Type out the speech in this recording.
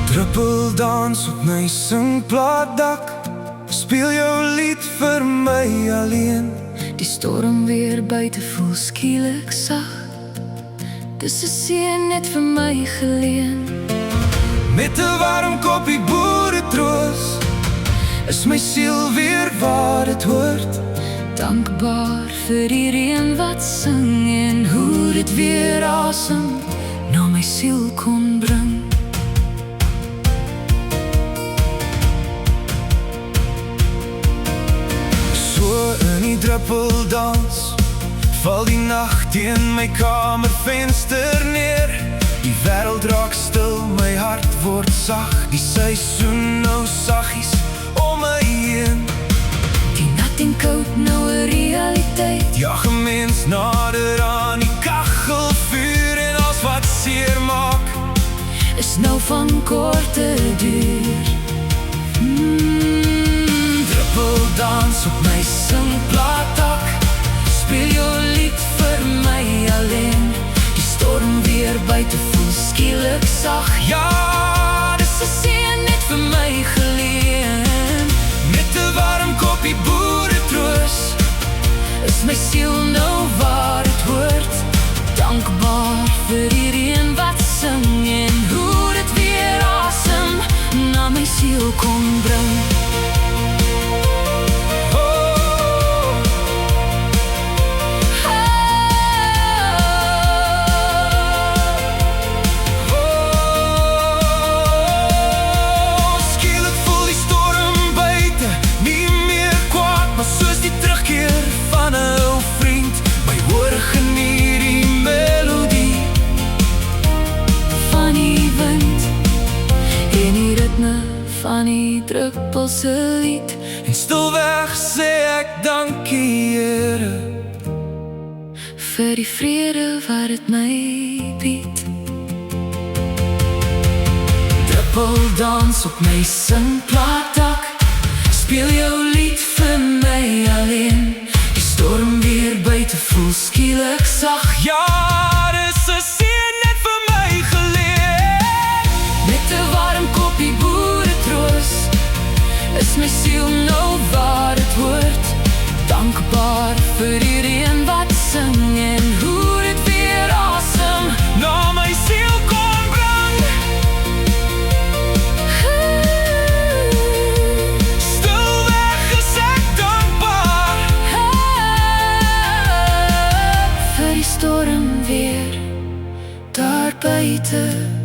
Druppeldans op my singplaatdak, speel jou lied vir my alleen. Die storm weer buite voel skielik sag, dis 'n seën net vir my geleen. Met 'n warm koppie boeretroos, is my siel weer waar dit hoort. Dankbaar vir die reën wat sing en hoe dit weer asem na my siel kon bring. So in die druppeldans val die nag teen my kamervenster neer. Die wêreld raak stil, my hart word sag, die seisoen nou saggies om my heen. Die nat en koud nou 'n realiteit, Jag 'n mens nader aan die kachelvuur, en als wat seer maak is nou van korte duur. Druppeldans op my singplaatdak, speel jou lied vir my alleen. Die storm weer buite voel skielik sag, ja, dis 'n seën net vir my geleen. Met 'n warm koppie boeretroos, is my siel nou waar het hoort. Dankbaar vir die reën wat sing en hoe dit weer asem na my siel kon bring. Van die druppelse lied, en stilweg sê ek dankie Here vir die vrede wat dit my bied. Druppeldans op my singplaatdak, speel jou lied vir my alleen. Die storm weer buite voel skielik sag, ja, dis 'n seën net vir my geleen. Met 'n warm koppie boeretroos, is my siel nou waar het hoort. Dankbaar vir die reën wat sing en hoe dit weer asem na my siel kon bring. Stilweg is ek dankbaar vir die storm weer daar buite.